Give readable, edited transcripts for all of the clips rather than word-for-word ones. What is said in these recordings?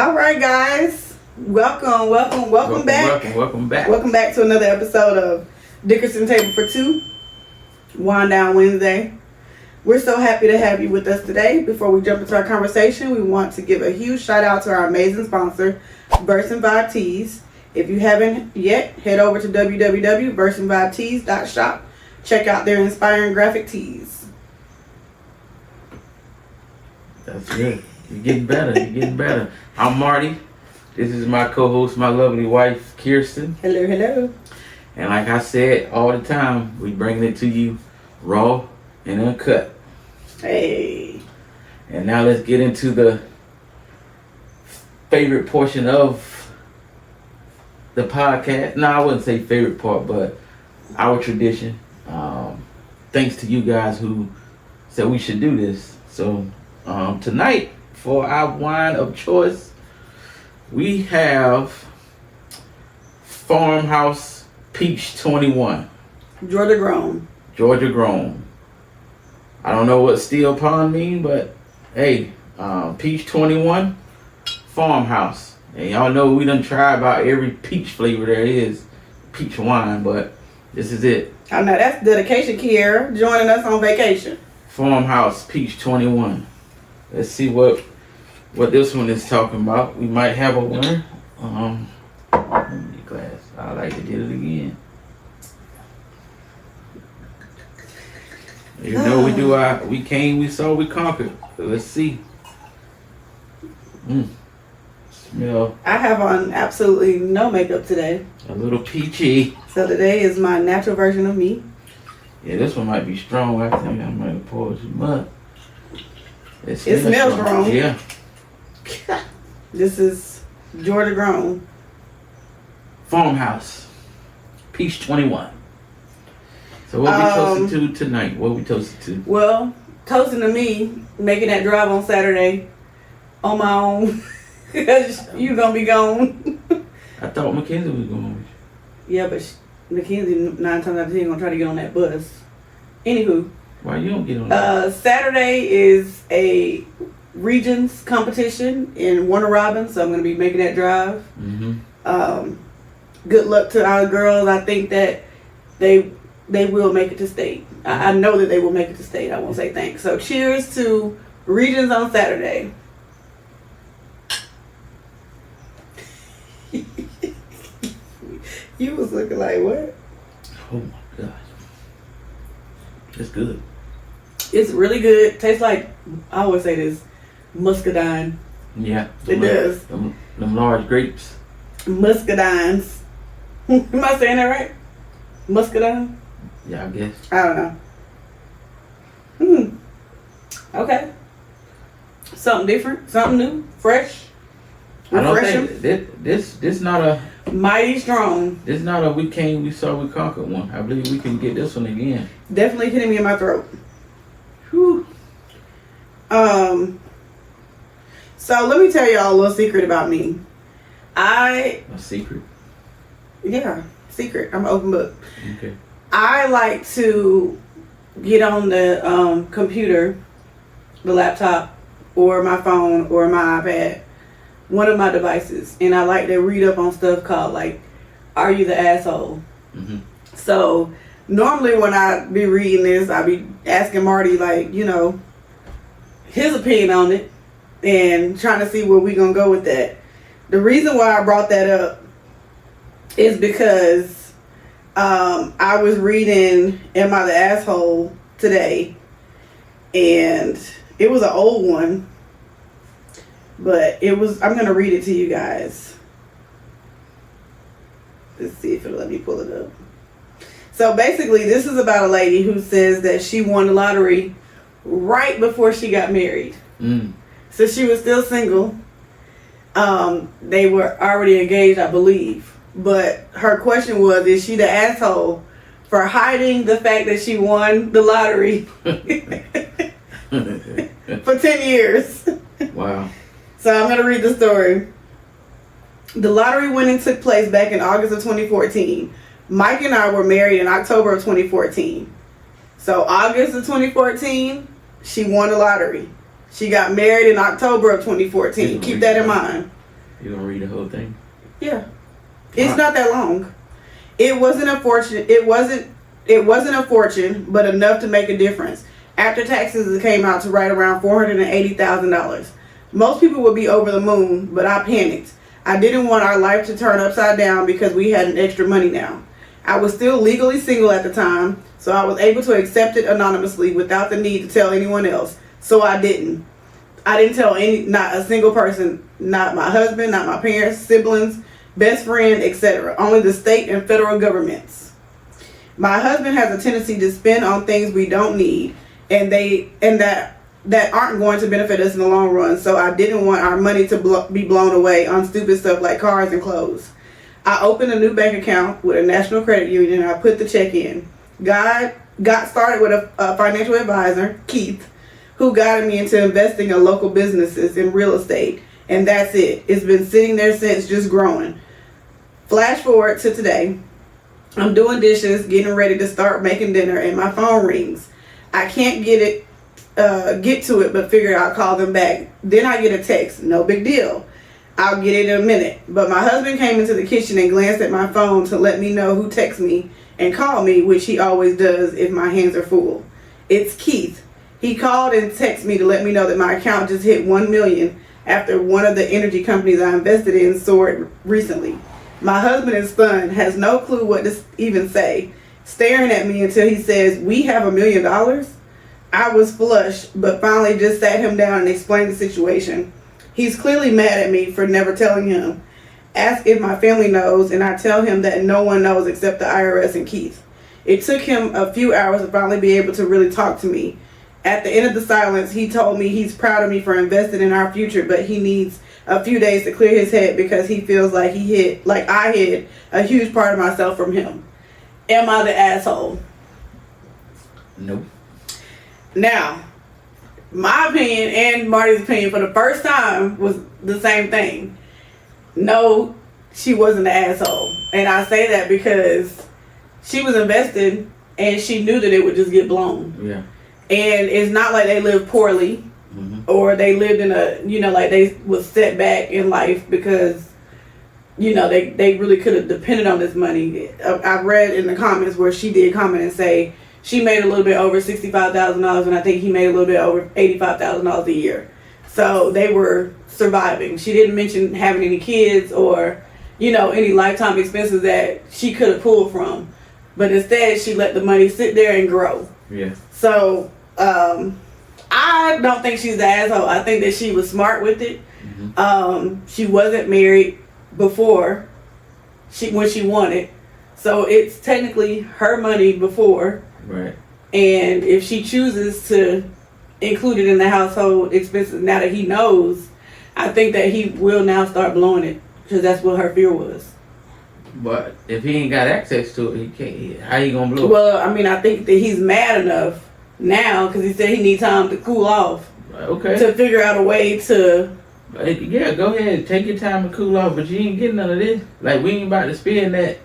All right, guys. Welcome back. Welcome back. Welcome back to another episode of Dickerson Table for Two, Wind Down Wednesday. We're so happy to have you with us today. Before we jump into our conversation, we want to give a huge shout out to our amazing sponsor, Verse & Vibe Tees. If you haven't yet, head over to www.verseandvibetees.shop. Check out their inspiring graphic tees. That's good. You're getting better. I'm Marty. This is my co-host, my lovely wife, Kirsten. Hello. And like I said all the time, we bringing it to you raw and uncut. Hey. And now let's get into the favorite portion of the podcast. No, I wouldn't say favorite part, but our tradition. Thanks to you guys who said we should do this. So tonight, for our wine of choice, we have Farmhouse Peach 21. Georgia grown. I don't know what Steel Pond mean, but hey, Peach 21, Farmhouse. And y'all know we done tried about every peach flavor there is, peach wine, but this is it. I know that's dedication, Kiera, joining us on vacation. Farmhouse Peach 21. Let's see what this one is talking about. We might have a winner. Let me get glass. I like to do it again. You know we came, we saw, we conquered. So let's see. Smell I have on absolutely no makeup today. a little peachy. So today is my natural version of me. Yeah, this one might be strong. I think I might have poured too much. It smells strong. Yeah. This is Georgia grown. Farmhouse Peach 21. So what we toasting to tonight? What we toasting to? Well, toasting to me, making that drive on Saturday on my own. Because you gonna be gone. I thought Mackenzie was going. Yeah, but Mackenzie 9 times out of 10 gonna try to get on that bus. Anywho. Why you don't get on that? Saturday is a regions competition in Warner Robins, so I'm gonna be making that drive. Mm-hmm. Good luck to our girls. I think that they will make it to state. I know that they will make it to state. I won't say thanks. So cheers to regions on Saturday. You was looking like what? Oh my gosh. It's good. It's really good. Tastes like, I always say this, muscadine. Yeah. It does. Them large grapes. Muscadines. Am I saying that right? Muscadine? Yeah, I guess. I don't know. Okay. Something different, something new, fresh, refreshing. I don't think this not a Mighty strong. this not a we came, we saw, we conquered one. I believe we can get this one again. Definitely hitting me in my throat. Whew. So let me tell y'all a little secret about me. A secret. Yeah, secret. I'm an open book. Okay. I like to get on the computer, the laptop, or my phone, or my iPad, one of my devices, and I like to read up on stuff called like, "Are you the asshole?" Mm-hmm. So normally when I be reading this, I be asking Marty like, his opinion on it, and trying to see where we gonna go with that. The reason why I brought that up is because I was reading "Am I the Asshole" today, and it was an old one, but I'm gonna read it to you guys. Let's see if it'll let me pull it up. So basically, this is about a lady who says that she won the lottery right before she got married. So she was still single. They were already engaged, I believe. But her question was, is she the asshole for hiding the fact that she won the lottery for 10 years? Wow. So I'm going to read the story. The lottery winning took place back in August of 2014. Mike and I were married in October of 2014. So August of 2014, she won the lottery. She got married in October of 2014. Keep that in mind. You gonna read the whole thing? Yeah. It's Wow. not that long. It wasn't a fortune. It wasn't a fortune, but enough to make a difference. After taxes, it came out to right around $480,000. Most people would be over the moon, but I panicked. I didn't want our life to turn upside down because we had an extra money now. I was still legally single at the time, so I was able to accept it anonymously without the need to tell anyone else. So I didn't. I didn't tell not a single person, not my husband, not my parents, siblings, best friend, etc. Only the state and federal governments. My husband has a tendency to spend on things we don't need, and that aren't going to benefit us in the long run. So I didn't want our money to be blown away on stupid stuff like cars and clothes. I opened a new bank account with a national credit union, and I put the check in. Got started with a financial advisor, Keith, who guided me into investing in local businesses in real estate. And that's it. It's been sitting there since, just growing. Flash forward to today. I'm doing dishes, getting ready to start making dinner, and my phone rings. I can't get to it, but figure I'll call them back. Then I get a text. No big deal. I'll get it in a minute. But my husband came into the kitchen and glanced at my phone to let me know who texted me and called me, which he always does if my hands are full. It's Keith. He called and texted me to let me know that my account just hit 1 million after one of the energy companies I invested in soared recently. My husband and son has no clue what to even say, staring at me until he says, "We have $1 million?" I was flushed, but finally just sat him down and explained the situation. He's clearly mad at me for never telling him. Ask if my family knows, and I tell him that no one knows except the IRS and Keith. It took him a few hours to finally be able to really talk to me. At the end of the silence, he told me he's proud of me for investing in our future, but he needs a few days to clear his head because he feels like I hid a huge part of myself from him. Am I the asshole? Nope. Now, my opinion and Marty's opinion for the first time was the same thing. No, she wasn't the asshole. And I say that because she was invested and she knew that it would just get blown. Yeah. And it's not like they lived poorly or they lived in a, like they was set back in life because, they really could have depended on this money. I read in the comments where she did comment and say she made a little bit over $65,000 and I think he made a little bit over $85,000 a year. So they were surviving. She didn't mention having any kids or, any lifetime expenses that she could have pulled from. But instead she let the money sit there and grow. Yeah. So, I don't think she's the asshole. I think that she was smart with it. She wasn't married before when she wanted. So it's technically her money before. Right. And if she chooses to include it in the household expenses now that he knows, I think that he will now start blowing it because that's what her fear was. But if he ain't got access to it, he can't. How you gonna blow it? Well, I think that he's mad enough now because he said he needs time to cool off. Okay. To figure out a way to. Yeah, go ahead. Take your time to cool off, but you ain't getting none of this. Like, we ain't about to spend that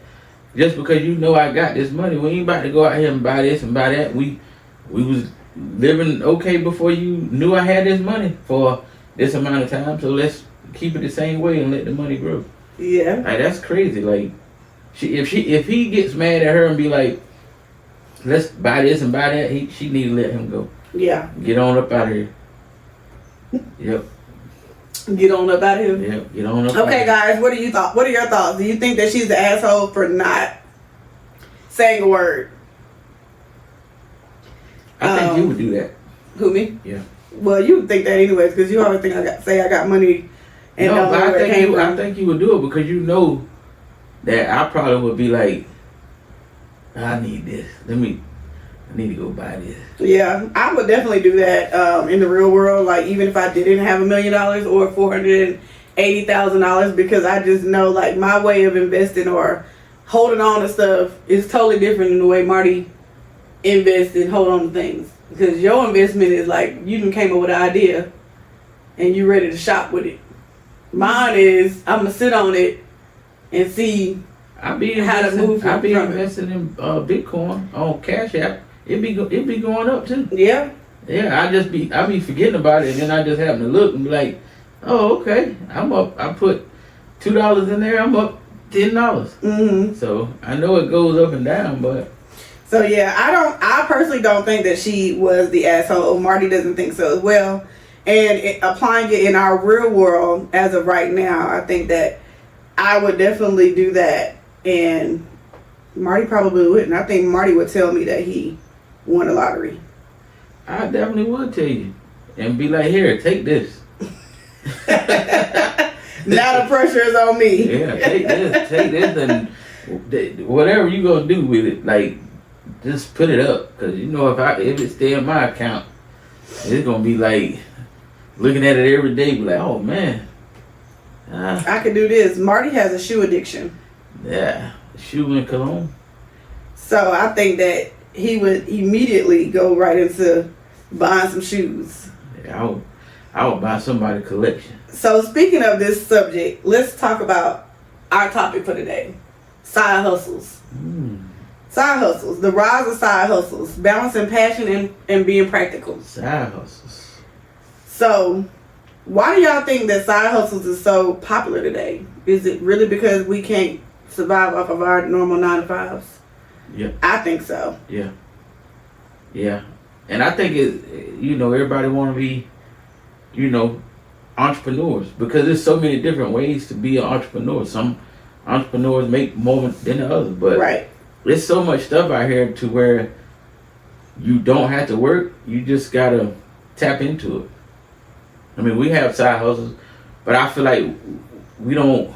just because I got this money. We ain't about to go out here and buy this and buy that. We was living okay before you knew I had this money for this amount of time. So let's keep it the same way and let the money grow. Yeah. Like, that's crazy. Like, if he gets mad at her and be like, let's buy this and buy that, she need to let him go. Yeah. Get on up out of here. Yep. Get on up out of here. Yep. Get on up. Okay, guys. What are your thoughts? Do you think that she's the asshole for not saying a word? I think you would do that. Who, me? Yeah. Well, you would think that anyways, because you always think I got money and no, don't but know where it came from. I think you would do it because you know that I probably would be like, I need this. I need to go buy this. Yeah, I would definitely do that in the real world. Like, even if I didn't have $1 million or $480,000, because I just know, like, my way of investing or holding on to stuff is totally different than the way Marty invests and hold on to things. Because your investment is like you done came up with an idea and you ready to shop with it. Mine is I'm gonna sit on it and see how to move from it. I be investing in Bitcoin on Cash App. It be going up too. Yeah. Yeah, I be forgetting about it, and then I just happen to look and be like, oh, okay, I'm up. I put $2 in there, I'm up $10. Mm-hmm. So I know it goes up and down, but So yeah, I personally don't think that she was the asshole. Marty doesn't think so as well. And applying it in our real world as of right now, I think that I would definitely do that. And Marty probably wouldn't. I think Marty would tell me that he won the lottery. I definitely would tell you and be like, here, take this. Now the pressure is on me. Yeah, take this, and whatever you gonna do with it, like, just put it up. Cause you know, if it stay in my account, it's gonna be like looking at it every day, be like, oh man, I could do this. Marty has a shoe addiction. yeah, shoe and cologne. So I think that he would immediately go right into buying some shoes. Yeah, I would buy somebody a collection. So speaking of this subject, let's talk about our topic for today. Side hustles. Side hustles. The rise of side hustles. Balancing passion and being practical. Side hustles. So why do y'all think that side hustles is so popular today? Is it really because we can't survive off of our normal 9-to-5s? Yeah. I think so. Yeah. Yeah. And I think everybody want to be, entrepreneurs, because there's so many different ways to be an entrepreneur. Some entrepreneurs make more than the others, but right. There's so much stuff out here to where you don't have to work. You just gotta tap into it. I mean, we have side hustles, but I feel like we don't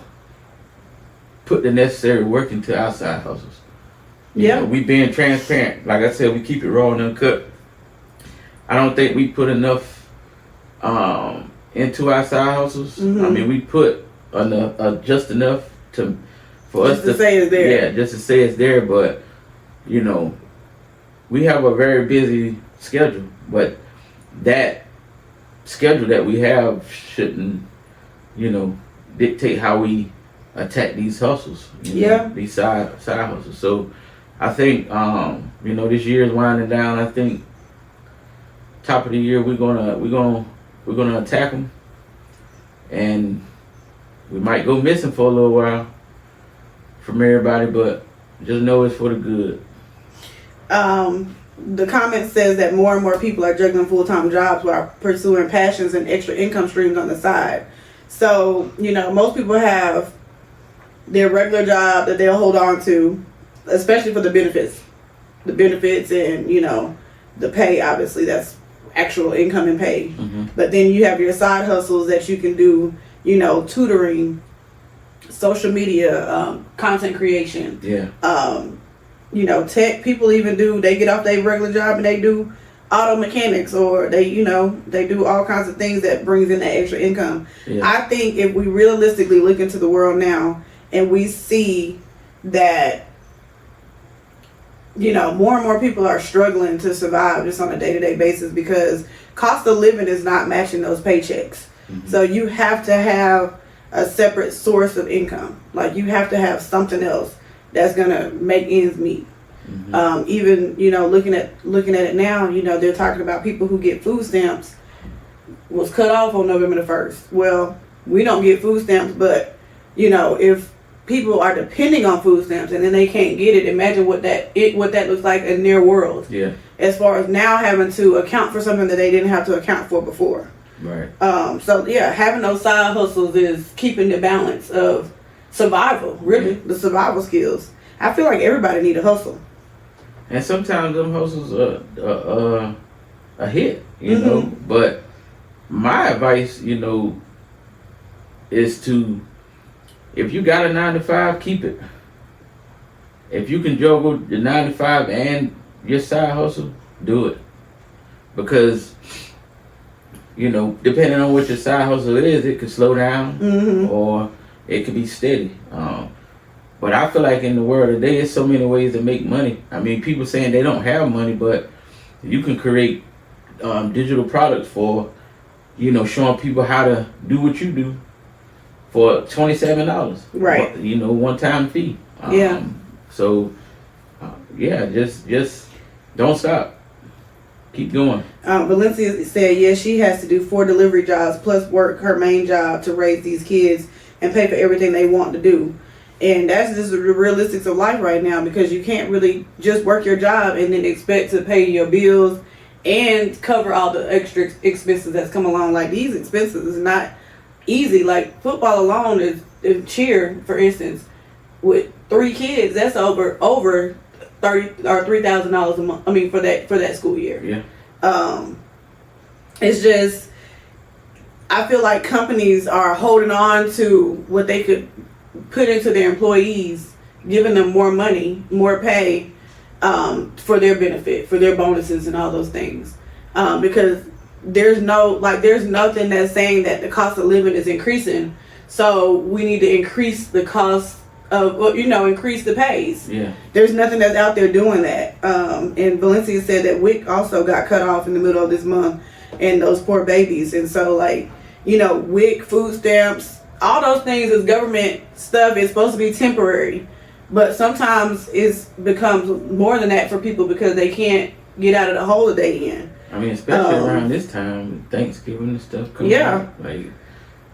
put the necessary work into our side hustles. Yeah. We being transparent. Like I said, we keep it raw and uncut. I don't think we put enough into our side hustles. Mm-hmm. I mean, we put just enough for us to say it's there. Yeah, just to say it's there. But we have a very busy schedule. But that schedule that we have shouldn't, dictate how we attack these hustles. These side hustles. So I think this year is winding down. I think top of the year we're gonna attack them, and we might go missing for a little while from everybody, but just know it's for the good. The comment says that more and more people are juggling full-time jobs while pursuing passions and extra income streams on the side. So most people have their regular job that they'll hold on to, especially for the benefits and the pay. Obviously that's actual income and pay. Mm-hmm. But then you have your side hustles that you can do, tutoring, social media, content creation. Yeah. Tech people they get off their regular job and they do auto mechanics, or they do all kinds of things that brings in that extra income. Yeah. I think if we realistically look into the world now and we see that more and more people are struggling to survive just on a day-to-day basis because cost of living is not matching those paychecks. Mm-hmm. So you have to have a separate source of income. Like you have to have something else that's gonna make ends meet. Mm-hmm. Even looking at it now, they're talking about people who get food stamps was cut off on November the 1st. Well, we don't get food stamps, but if people are depending on food stamps and then they can't get it, imagine what that looks like in their world. Yeah. As far as now having to account for something that they didn't have to account for before. Right. So yeah, having those side hustles is keeping the balance of survival. Really, the survival skills. I feel like everybody need a hustle. And sometimes them hustles are a hit, Mm-hmm. But my advice, is to, if you got a 9-to-5, keep it. If you can juggle the 9-to-5 and your side hustle, do it. Because, depending on what your side hustle is, it could slow down, Mm-hmm. or it could be steady. But I feel like in the world today, there's so many ways to make money. I mean, people saying they don't have money, but you can create digital products for, showing people how to do what you do for $27. Right. One-time fee. Yeah. So, just don't stop. Keep going. Valencia said, yes, she has to do 4 delivery jobs plus work her main job to raise these kids and pay for everything they want to do. And that's just the realistics of life right now, because you can't really just work your job and then expect to pay your bills and cover all the extra expenses that's come along. Like, these expenses is not easy. Like, football alone is cheer, for instance, with 3 kids, that's over $30 or $3,000 a month. I mean, for that school year. Yeah. It's just, I feel like companies are holding on to what they could put into their employees, giving them more money, more pay, for their benefit, for their bonuses and all those things. Because there's nothing that's saying that the cost of living is increasing. So we need to increase the cost of, increase the pays. Yeah. There's nothing that's out there doing that. And Valencia said that WIC also got cut off in the middle of this month, and those poor babies. And so, like, WIC, food stamps, all those things is government stuff. It's supposed to be temporary, but sometimes it becomes more than that for people because they can't get out of the hole that they in. I mean, especially around this time, Thanksgiving and stuff coming out. Like,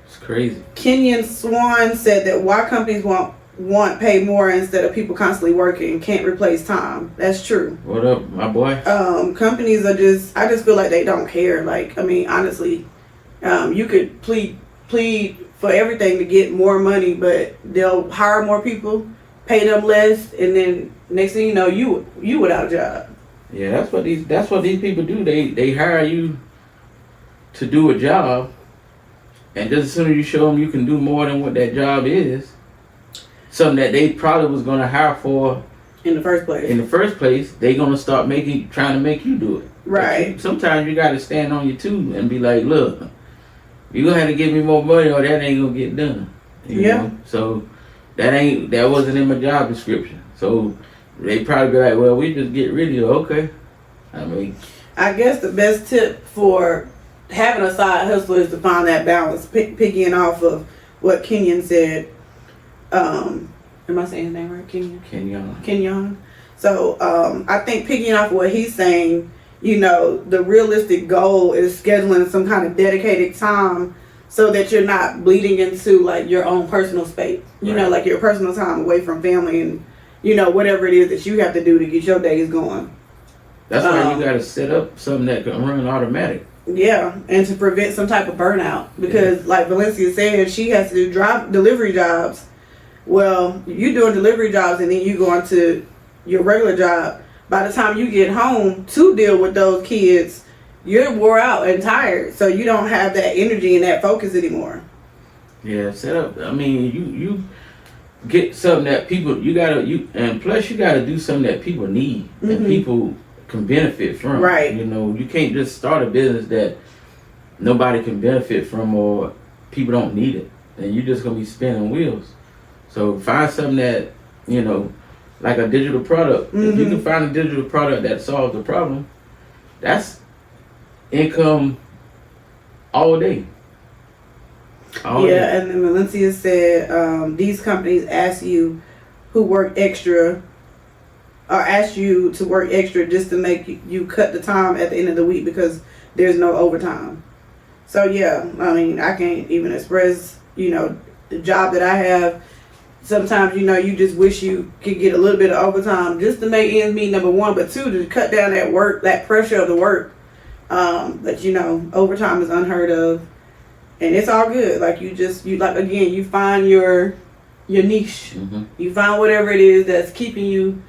it's crazy. Kenyon Swan said that why companies want pay more instead of people constantly working, can't replace time. That's true. What up, my boy? Companies are I just feel like they don't care. Like, I mean, honestly, you could plead for everything to get more money, but they'll hire more people, pay them less, and then next thing you know, you without a job. Yeah, that's what these people do. They hire you to do a job, and just as soon as you show them you can do more than what that job is, something that they probably was gonna hire for in the first place, they gonna start trying to make you do it. Right. Sometimes you gotta stand on your two and be like, look, you gonna have to give me more money or that ain't gonna get done. You know? So that wasn't in my job description. So they probably be like, well, we just get rid of you. Okay. I mean, I guess the best tip for having a side hustle is to find that balance. Picking off of what Kenyon said. Am I saying his name right? Kenyon. So I think picking off what he's saying, the realistic goal is scheduling some kind of dedicated time so that you're not bleeding into like your own personal space. Like your personal time away from family and whatever it is that you have to do to get your days going. That's why you got to set up something that can run automatic. Yeah, and to prevent some type of burnout, because like Valencia said, she has to do delivery jobs. Well, you doing delivery jobs and then you go into your regular job. By the time you get home to deal with those kids, you're wore out and tired, so you don't have that energy and that focus anymore. Yeah, set up. I mean, you get something that people and plus you gotta do something that people need and people can benefit from. Right. You can't just start a business that nobody can benefit from or people don't need it, and you're just gonna be spinning wheels. So find something that like a digital product. If you can find a digital product that solves the problem, that's income all day. And then Valencia said these companies ask you to work extra just to make you cut the time at the end of the week because there's no overtime. So yeah, I mean, I can't even express the job that I have. Sometimes you just wish you could get a little bit of overtime just to make ends meet, number one, but two, to cut down that pressure of the work. But overtime is unheard of, and it's all good. Like you find your niche. You find whatever it is that's keeping you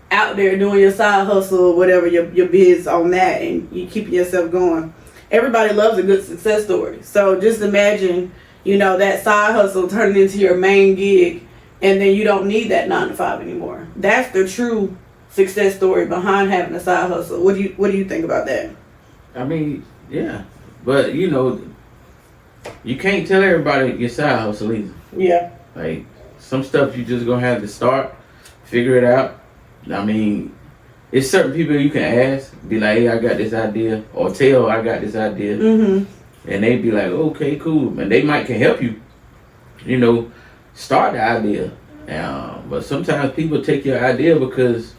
out there doing your side hustle, whatever your biz on that, and you keeping yourself going. Everybody loves a good success story. So just imagine, that side hustle turning into your main gig, and then you don't need that 9 to 5 anymore. That's the true success story behind having a side hustle. What do you think about that? I mean, yeah, but you can't tell everybody your side hustle either. Yeah. Like some stuff you just gonna have to start, figure it out. I mean, it's certain people you can ask, be like, hey, I got this idea, or tell I got this idea, and they be like, okay, cool, and they can help you, start the idea. But sometimes people take your idea because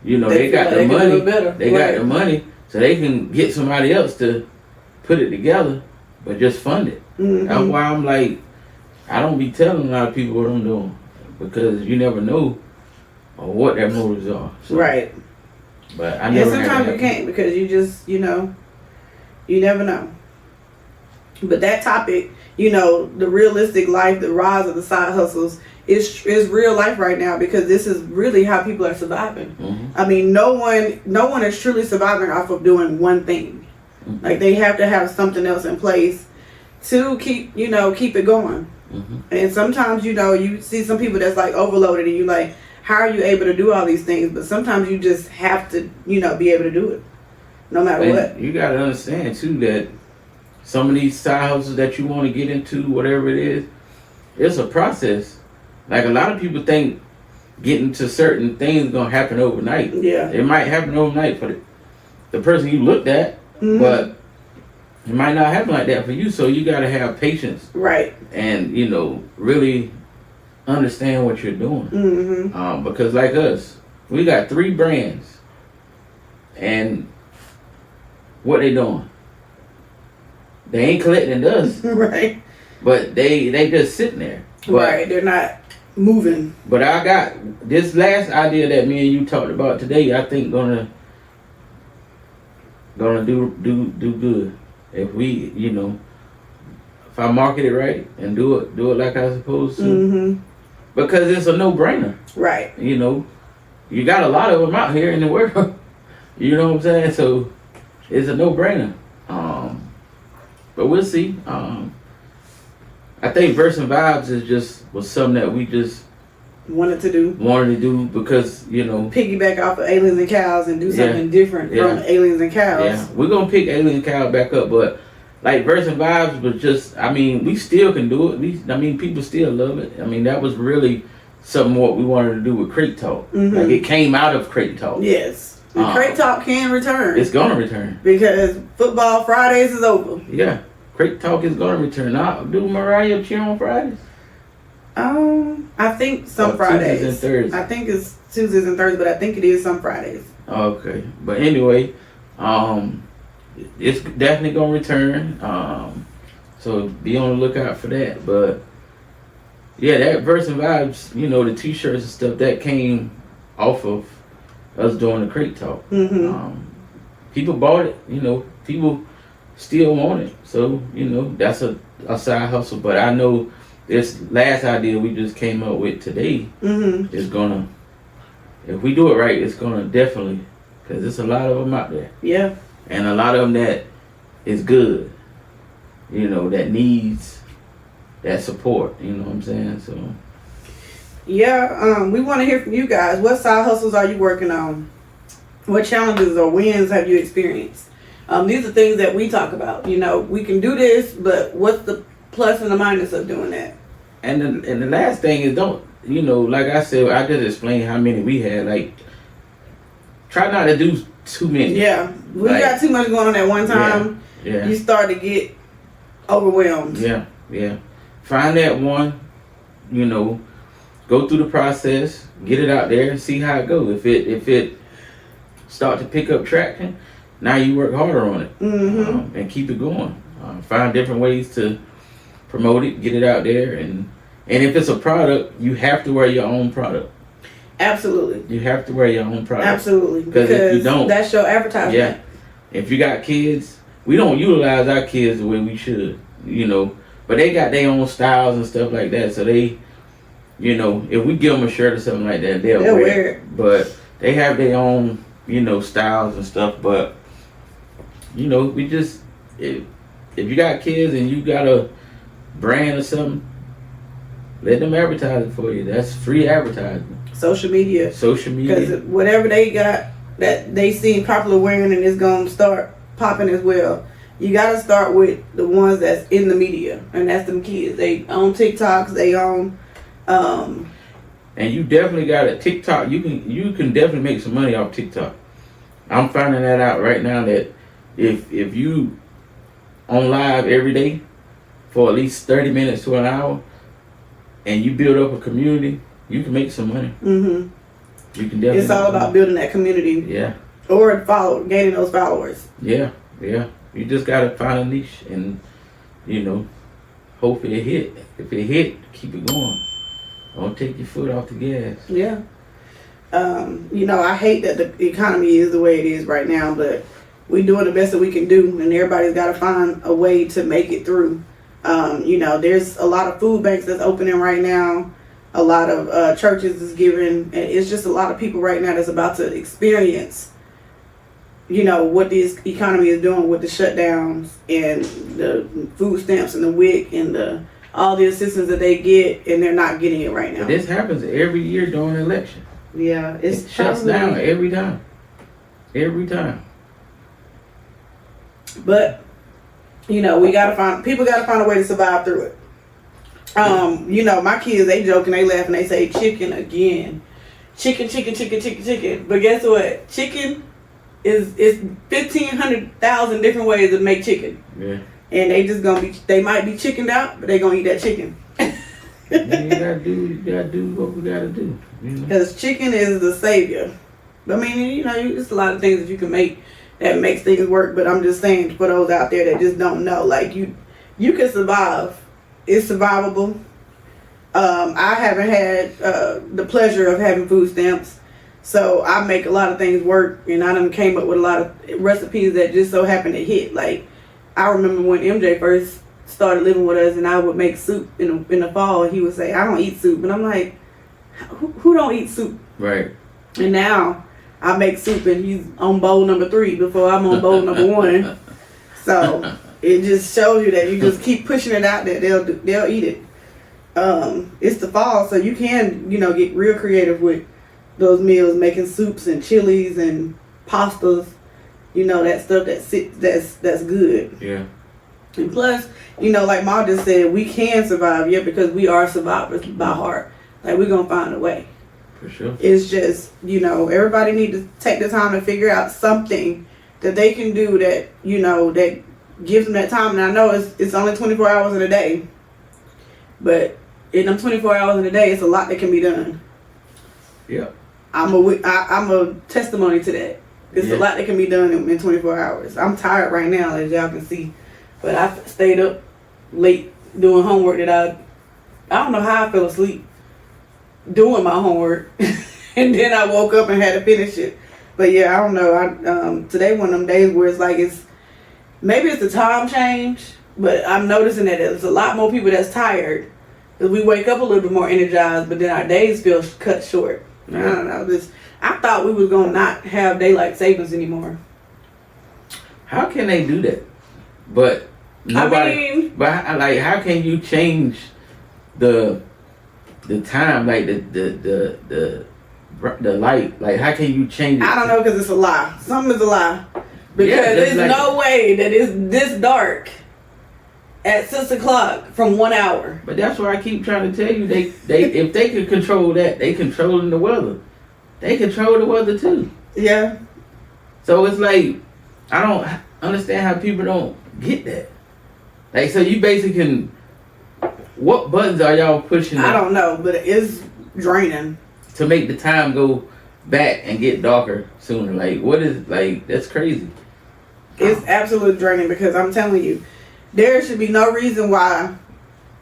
they got the money. They got the money, so they can get somebody else to put it together, but just fund it. That's why I'm like, I don't be telling a lot of people what I'm doing because you never know what their motives are. So, Right. But I And never. sometimes you can't because you just, you never know. But that topic, the realistic life, the rise of the side hustles is real life right now because this is really how people are surviving. Mm-hmm. I mean, no one is truly surviving off of doing one thing. Mm-hmm. Like they have to have something else in place to keep it going. Mm-hmm. And sometimes, you see some people that's like overloaded and you like, how are you able to do all these things? But sometimes you just have to, be able to do it no matter what. You got to understand too that some of these side hustles that you want to get into, whatever it is, it's a process. Like a lot of people think getting to certain things is going to happen overnight. Yeah. It might happen overnight for the person you looked at, Mm-hmm. but it might not happen like that for you. So you got to have patience. Right. And, really understand what you're doing. Mm-hmm. Because like us, we got 3 brands. And what they doing? They ain't collecting dust. Right. But they just sitting there. But, Right. They're not moving. But I got this last idea that me and you talked about today. I think gonna do good if we if I market it right and do it like I supposed to. Mm-hmm. Because it's a no-brainer. Right. You got a lot of them out here in the world. You know what I'm saying? So it's a no-brainer. But we'll see. I think Verse and Vibes was something that we just wanted to do because piggyback off of Aliens and Cows and do something different from Aliens and Cows. Yeah, we're gonna pick Alien and Cows back up, but like Verse and Vibes was just, we still can do it. People still love it. That was really something what we wanted to do with Crate Talk. Mm-hmm. Like it came out of Crate Talk. Yes. The Crate Talk can return. It's gonna return. Because Football Fridays is over. Yeah. Crate Talk is gonna return. I'll do Mariah cheer on Fridays. I think some Fridays. Tuesdays and Thursdays. I think it's Tuesdays and Thursdays, but I think it is some Fridays. Okay. But anyway, it's definitely gonna return. So be on the lookout for that. But yeah, that Verse and Vibes, the t-shirts and stuff that came off of us doing the Crate Talk. Mm-hmm. People bought it, people still want it. So, that's a side hustle. But I know this last idea we just came up with today is gonna, if we do it right, it's gonna definitely, because there's a lot of them out there. Yeah. And a lot of them that is good, that needs that support, you know what I'm saying? So. Yeah, we want to hear from you guys. What side hustles are you working on? What challenges or wins have you experienced? These are things that we talk about. We can do this, but what's the plus and the minus of doing that? And the last thing is don't, like I said, I just explained how many we had. Like, try not to do too many. Yeah, we got too much going on at one time. Yeah. You start to get overwhelmed. Yeah. Find that one, go through the process, get it out there, and see how it goes. If it start to pick up traction, now you work harder on it and keep it going. Find different ways to promote it, get it out there, and if it's a product, you have to wear your own product. Absolutely. You have to wear your own product. Absolutely. Because if you don't, that's your advertisement. Yeah. If you got kids, we don't utilize our kids the way we should, but they got their own styles and stuff like that. So they, if we give them a shirt or something like that, they'll wear it. But they have their own, styles and stuff. But, we just, if you got kids and you got a brand or something, let them advertise it for you. That's free advertising. Social media. Because whatever they got that they see popular wearing and it's going to start popping as well. You got to start with the ones that's in the media. And that's them kids. They own TikToks. They own... and you definitely got a TikTok. You can definitely make some money off TikTok. I'm finding that out right now that if you on live every day for at least 30 minutes to an hour and you build up a community, you can make some money. Mm-hmm. You can definitely. It's all about building that community. Yeah. Or gaining those followers. Yeah. You just gotta find a niche and, hope it hit. If it hit, keep it going. Don't take your foot off the gas. Yeah. You know, I hate that the economy is the way it is right now, but we're doing the best that we can do, and everybody's got to find a way to make it through. You know, there's a lot of food banks that's opening right now. A lot of churches is giving, and it's just a lot of people right now that's about to experience, you know, what this economy is doing with the shutdowns and the food stamps and the WIC and all the assistance that they get, and they're not getting it right now. But this happens every year during the election. Yeah, It shuts down every time. Every time. But you know, people gotta find a way to survive through it. You know, my kids, they joke and they laugh and they say chicken again. Chicken. But guess what? Chicken is 1,500,000 different ways to make chicken. Yeah. And they might be chickened out, but they gonna eat that chicken. You gotta do what we gotta do. You know? Because chicken is the savior. I mean, you know, there's a lot of things that you can make that makes things work. But I'm just saying, for those out there that just don't know, like you can survive. It's survivable. I haven't had the pleasure of having food stamps, so I make a lot of things work, and I done came up with a lot of recipes that just so happen to hit. Like, I remember when MJ first started living with us, and I would make soup in the fall, and he would say, "I don't eat soup," and I'm like, "Who don't eat soup?" Right. And now I make soup, and he's on bowl number 3 before I'm on bowl number 1. So it just shows you that you just keep pushing it out there, they'll eat it. It's the fall, so you can, you know, get real creative with those meals, making soups and chilies and pastas. You know, that stuff that's good. Yeah. And plus, you know, like Ma just said, we can survive, because we are survivors by heart. Like, we're gonna find a way. For sure. It's just, you know, everybody need to take the time to figure out something that they can do that, you know, that gives them that time. And I know it's only 24 hours in a day, but in them 24 hours in a day, it's a lot that can be done. Yeah. I'm a testimony to that. It's a lot that can be done in 24 hours. I'm tired right now, as y'all can see, but I stayed up late doing homework that I don't know how I fell asleep doing my homework, and then I woke up and had to finish it. But yeah, I don't know. Today one of them days where it's like maybe it's the time change, but I'm noticing that there's a lot more people that's tired, because we wake up a little bit more energized, but then our days feel cut short. I don't know. I thought we was gonna not have daylight savings anymore. How can they do that? But nobody. But like, how can you change the time? Like the light. Like, how can you change it? I don't know, because it's a lie. Something is a lie. Because there's no way that it's this dark at 6 o'clock from 1 hour. But that's why I keep trying to tell you, they if they could control that, they controlling the weather. They control the weather too. Yeah. So it's like, I don't understand how people don't get that. Like, so you basically can, what buttons are y'all pushing? I don't know, but it's draining. To make the time go back and get darker sooner. Like, what is, like, that's crazy. It's absolutely draining, because I'm telling you, there should be no reason why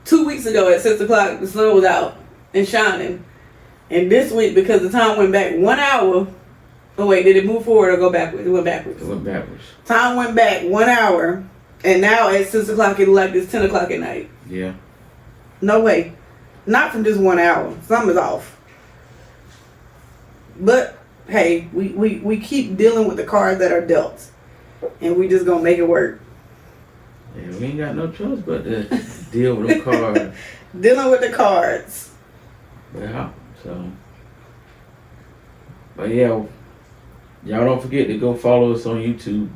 2 weeks ago at 6 o'clock the sun was out and shining, and this week, because the time went back 1 hour. Oh wait, did it move forward or go backwards? It went backwards. It went backwards. Time went back 1 hour, and now at 6 o'clock it like it's 10 o'clock at night. Yeah. No way. Not from just 1 hour. Something's off. But hey, we keep dealing with the cards that are dealt, and we just gonna make it work. Yeah, we ain't got no choice but to deal with them cards. Dealing with the cards. Yeah. So, but yeah, y'all don't forget to go follow us on YouTube.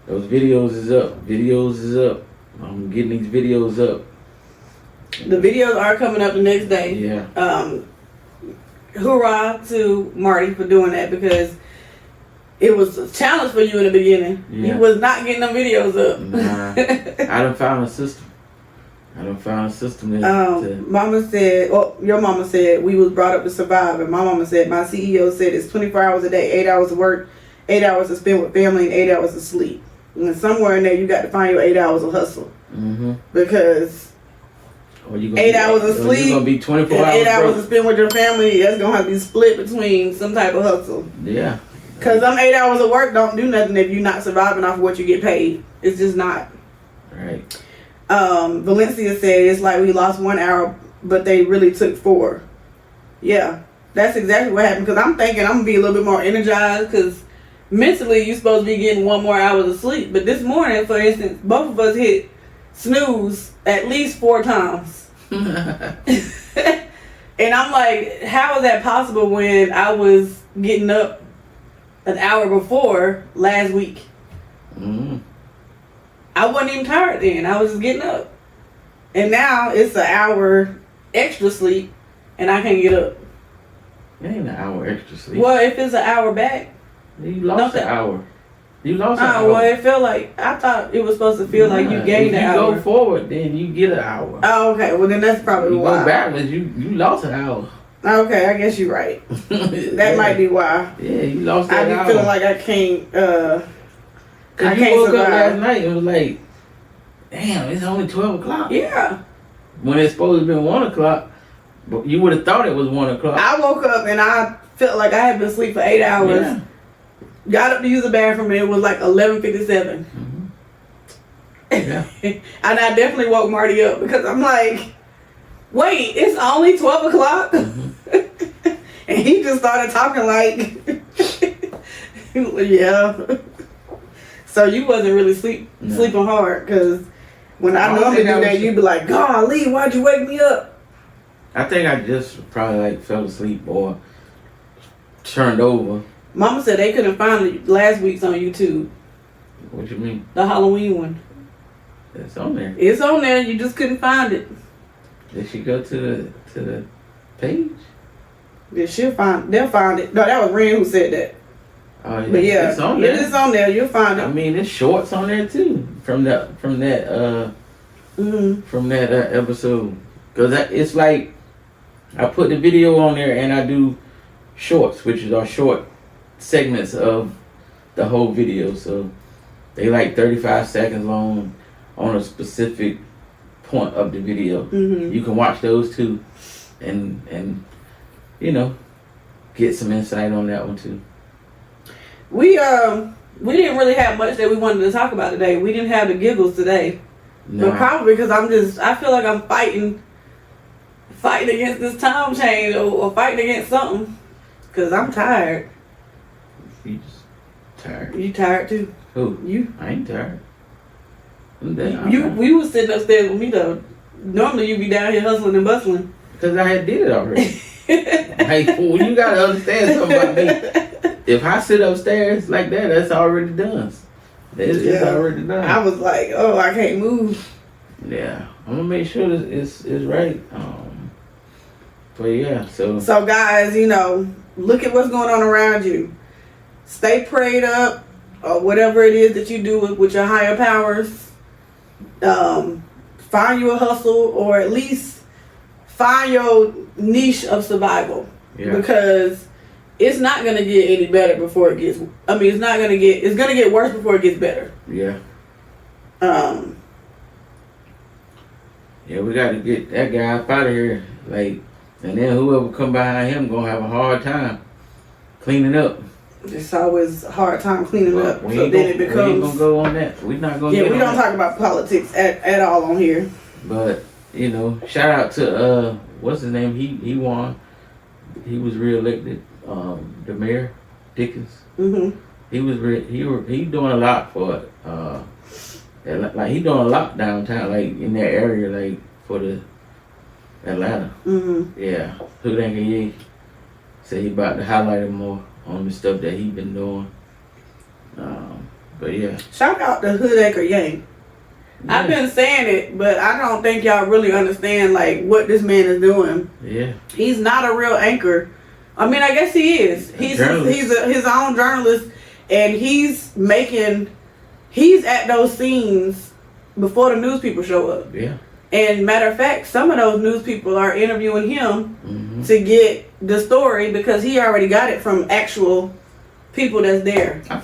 Those videos is up. I'm getting these videos up. The videos are coming up the next day. Yeah. Hoorah to Marty for doing that, because it was a challenge for you in the beginning. Yeah. You was not getting them videos up. Nah, I done found a system. Mama said, your mama said we was brought up to survive, and my mama said my CEO said it's 24 hours a day, 8 hours of work, 8 hours to spend with family, and 8 hours of sleep. And somewhere in there, you got to find your 8 hours of hustle. Mm-hmm. Because Or you gonna 8 hours of sleep. You're gonna be 24 and hours. 8 hours to broke. spend with your family. That's gonna have to be split between some type of hustle. Yeah. Cause them 8 hours of work don't do nothing if you're not surviving off of what you get paid. It's just not. Right. Valencia said it's like we lost 1 hour, but they really took 4. Yeah, that's exactly what happened. Cause I'm thinking I'm gonna be a little bit more energized. Cause mentally you're supposed to be getting 1 more hour of sleep. But this morning, for instance, both of us hit snooze at least 4 times. And I'm like, how is that possible when I was getting up an hour before last week? Mm. I wasn't even tired then. I was just getting up. And now it's an hour extra sleep and I can't get up. It ain't an hour extra sleep. Well, if it's an hour back. You lost an hour. You lost an Oh, hour. well, it felt like, I thought it was supposed to feel like you gained an hour. If you go forward, then you get an hour. Oh, okay. Well, then that's probably You why. go backwards, you lost an hour. Okay, I guess you're right. That might be why. Yeah, you lost I that be hour. feeling like I can't, I Cause you can't woke up survive. last night and was like, damn, it's only 12 o'clock. Yeah. When it's supposed to be 1 o'clock, but you would have thought it was 1 o'clock. I woke up and I felt like I had been asleep for 8 hours. Yeah. Got up to use the bathroom and it was like 11:57. Yeah. And I definitely woke Marty up because I'm like, wait, it's only 12 o'clock? And he just started talking like, yeah. So you wasn't really sleeping hard because when I don't normally think do I that, was- you'd be like, golly, why'd you wake me up? I think I just probably like fell asleep or turned over. Mama said they couldn't find it last week's on YouTube, What you mean? the Halloween one. It's on there. It's on there, you just couldn't find it. Did she go to the page? They'll find it. No, that was Ren who said that. Oh yeah. But yeah, It's on it there. is on there. You'll find I it. mean, it's shorts on there too from that episode. Cause it's like I put the video on there and I do shorts, which are short segments of the whole video. So they like 35 seconds long on a specific point of the video. Mm-hmm. You can watch those too, and you know, get some insight on that one too. We didn't really have much that we wanted to talk about today. We didn't have the giggles today, but probably because I feel like I'm fighting against this time change or fighting against something. Cause I'm tired. You just tired. You tired too? Who? You? I ain't tired. We was sitting upstairs with me though. Normally you be down here hustling and bustling. Because I had did it already. Like, well, you gotta understand something about me. If I sit upstairs like that, that's already done. It's already done. I was like, oh, I can't move. Yeah, I'm gonna make sure that it's right. But yeah, so guys, look at what's going on around you. Stay prayed up, or whatever it is that you do with your higher powers. Find you a hustle, or at least find your niche of survival. yeah, Because it's not gonna get any better before it gets. It's gonna get worse before it gets better. yeah, Um, yeah. We got to get that guy up out of here. Like, and then whoever come behind him gonna have a hard time cleaning up. it's always a hard time cleaning But up. we So ain't then gonna, it we ain't becomes. gonna go on that. We're not gonna. Yeah, get we on don't that. talk about politics at all on here. But shout out to what's his name? He won. He was reelected. The mayor, Dickens. Mm-hmm. He doing a lot for like he doing a lot downtown, like in that area, like for the Atlanta. Mm-hmm. Yeah, Houdangye said he about to highlight him more on the stuff that he been doing. But yeah, Shout out to Hood Acre Yang. I've been saying it, but I don't think y'all really understand like what this man is doing. yeah. He's not a real anchor. I mean, I guess he is. He's his own journalist, and he's at those scenes before the news people show up. Yeah. And matter of fact, some of those news people are interviewing him Mm-hmm. to get the story because he already got it from actual people that's there. I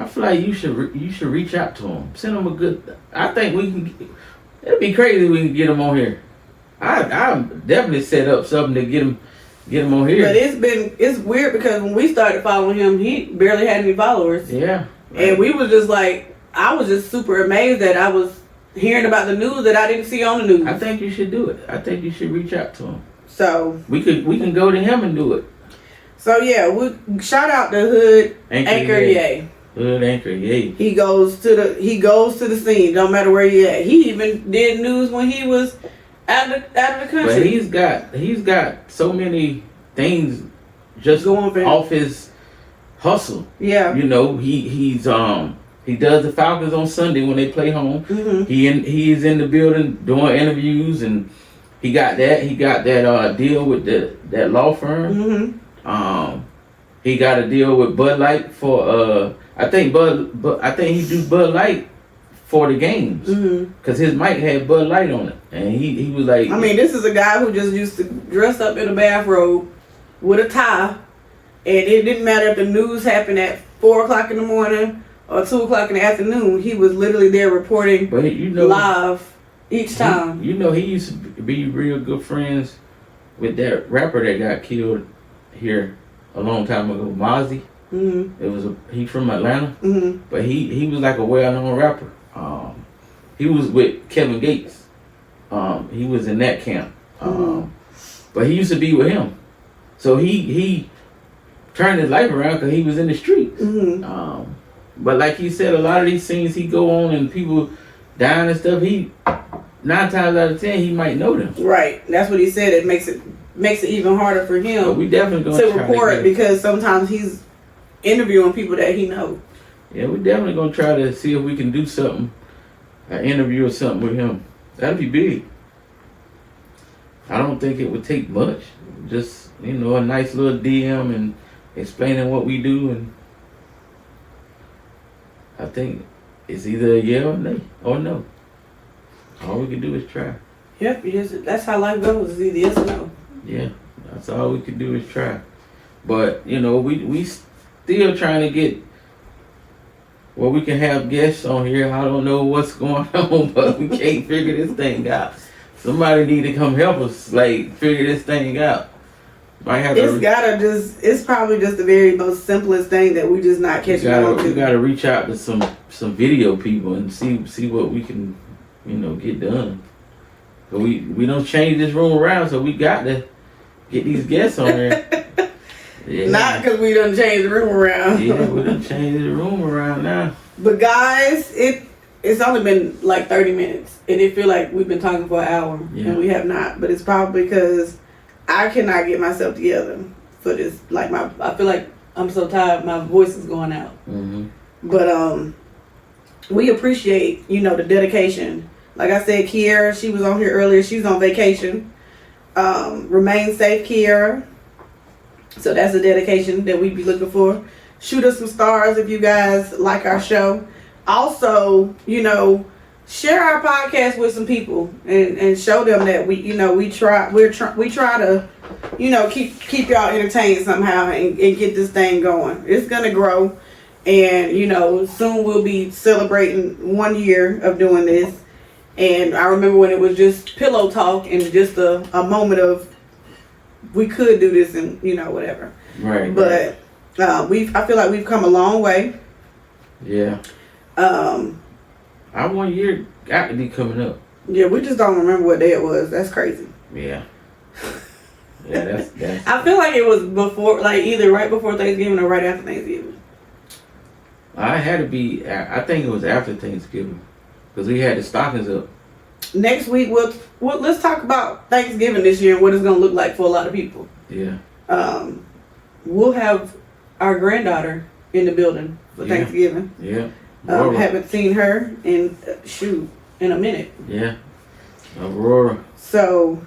feel like you should reach out to him. Send him a good. I think It'd be crazy if we can get him on here. I definitely set up something to get him on here. But it's weird because when we started following him, he barely had any followers. Yeah. And we was just like, I was just super amazed that I was hearing about the news that I didn't see on the news. I think you should do it. I think you should reach out to him. So we can go to him and do it. So yeah, we shout out to Hood Anchor Yay. Hood Anchor Yay. He goes to the scene. Don't matter where he at. He even did news when he was out of the country. But he's got so many things just going off his hustle. Yeah. You know, he does the Falcons on Sunday when they play home. Mm-hmm. He is in the building doing interviews, and he got that deal with that law firm. Mm-hmm. He got a deal with Bud Light for I think he do Bud Light for the games because his mic had Bud Light on it, and he was like, I mean, this is a guy who just used to dress up in a bathrobe with a tie, and it didn't matter if the news happened at 4:00 in the morning or 2:00 in the afternoon. He was literally there reporting live each time. He used to be real good friends with that rapper that got killed here a long time ago, Mozzie. Mm-hmm. He from Atlanta, but he was like a well-known rapper. He was with Kevin Gates. He was in that camp, but he used to be with him. So he turned his life around because he was in the streets. But like he said, a lot of these scenes he go on and people dying and stuff. 9 times out of 10 he might know them. Right, that's what he said. It makes it even harder for him. But we definitely gonna to report it because sometimes he's interviewing people that he knows. Yeah, we definitely gonna try to see if we can do something, an interview or something with him. That'd be big. I don't think it would take much. Just a nice little DM and explaining what we do, and I think it's either a yeah or no. All we can do is try. Yep, that's how life goes. It's either yes or no. Yeah, that's all we can do is try. But we still trying to get where we can have guests on here. I don't know what's going on, but we can't figure this thing out. Somebody need to come help us, figure this thing out. It's probably just the very most simplest thing that we just not catching on to. We gotta reach out to some video people and see what we can, get done. But we don't change this room around, so we got to get these guests on there. Yeah. Not because we done changed the room around. Yeah, we done changed the room around now. But guys, it's only been like 30 minutes, and it feel like we've been talking for an hour, and we have not. But it's probably because I cannot get myself together for this. I feel like I'm so tired, my voice is going out. Mm-hmm. But we appreciate the dedication. Like I said, Kiera, she was on here earlier. She's on vacation. Remain safe, Kiera. So that's a dedication that we'd be looking for. Shoot us some stars if you guys like our show. Also, share our podcast with some people and show them that we try to keep y'all entertained somehow and get this thing going. It's gonna grow, and soon we'll be celebrating 1 year of doing this. And I remember when it was just pillow talk and just a moment of we could do this and whatever. Right. But I feel like we've come a long way. Yeah. Our 1 year got to be coming up. Yeah, we just don't remember what day it was. That's crazy. Yeah. Yeah, that's I feel like it was before, either right before Thanksgiving or right after Thanksgiving. I think it was after Thanksgiving because we had the stockings up. Next week, let's talk about Thanksgiving this year and what it's going to look like for a lot of people. Yeah. We'll have our granddaughter in the building for Thanksgiving. Yeah. Haven't seen her in a minute. Yeah. Aurora. So,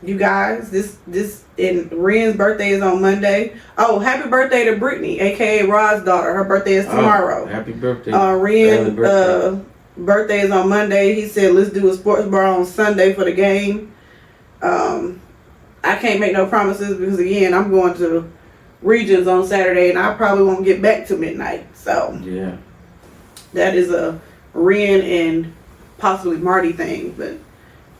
you guys, and Ren's birthday is on Monday. Oh, happy birthday to Brittany, aka Rod's daughter. Her birthday is tomorrow. Happy birthday. Ren, birthday is on Monday. He said let's do a sports bar on Sunday for the game. I can't make no promises because again I'm going to Regions on Saturday and I probably won't get back to midnight. So yeah, that is a Ren and possibly Marty thing, but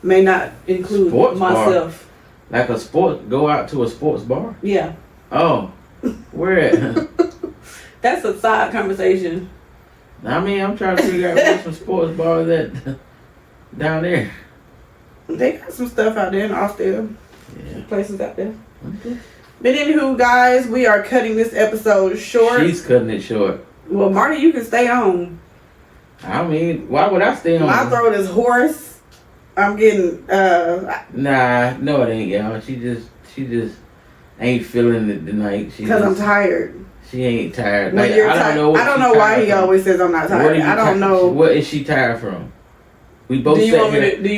may not include Sports bar? myself. Like a sport, go out to a sports bar? Yeah. Oh, where at? That's a side conversation. I mean, I'm trying to figure out where some sports bars at down there. They got some stuff out there and off there. Yeah. Places out there. Okay. But anywho, guys, we are cutting this episode short. She's cutting it short. Well, Marty, you can stay on. I mean, why would I stay on? My throat is hoarse. I'm getting Nah, no, it ain't, y'all. She just ain't feeling it tonight. because I'm tired. She ain't tired. When Like, you're I don't tired, know. I don't know why he always says I'm not tired. I don't know. What is she tired from? We both Do you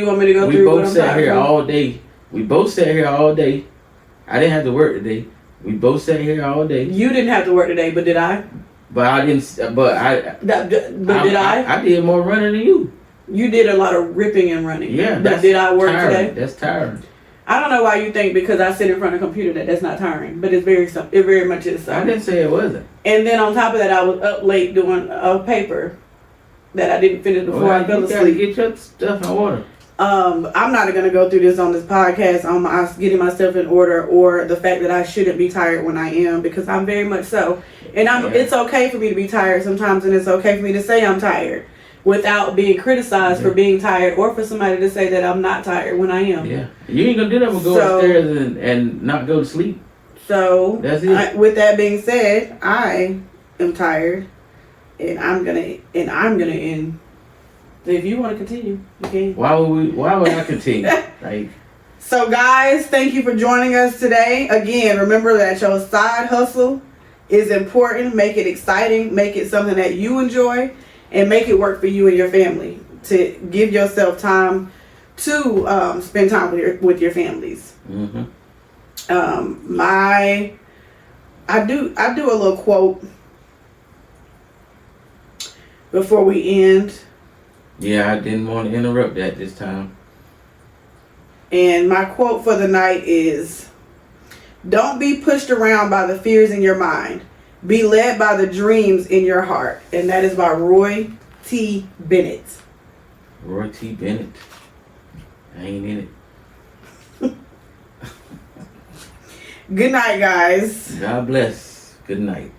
want me to go We through what both I'm sat tired here from? all day. We both sat here all day. I didn't have to work today. We both sat here all day. You didn't have to work today, but did I? But I didn't. But Did I? I did more running than you. You did a lot of ripping and running. Yeah. But did I work tiring. today? That's tiring. I don't know why you think because I sit in front of a computer that's not tiring, but it very much is. I didn't say it wasn't. And then on top of that, I was up late doing a paper that I didn't finish before I fell You gotta asleep. get your stuff in order. I'm not going to go through this on this podcast on my getting myself in order or the fact that I shouldn't be tired when I am, because I'm very much so. And it's okay for me to be tired sometimes, and it's okay for me to say I'm tired without being criticized for being tired, or for somebody to say that I'm not tired when I am. Yeah. You ain't gonna do that but go upstairs and not go to sleep. So That's it. with that being said, I am tired, and I'm gonna end. So if you want to continue, you can. Why would I continue? Like, So guys, thank you for joining us today. Again, remember that your side hustle is important. Make it exciting. Make it something that you enjoy, and make it work for you and your family. To give yourself time to spend time with your families. mm-hmm. I do a little quote before we end. Yeah, I didn't want to interrupt that this time. And my quote for the night is, "Don't be pushed around by the fears in your mind. Be led by the dreams in your heart." And that is by Roy T. Bennett. Roy T. Bennett. I ain't in it. Good night, guys. God bless. Good night.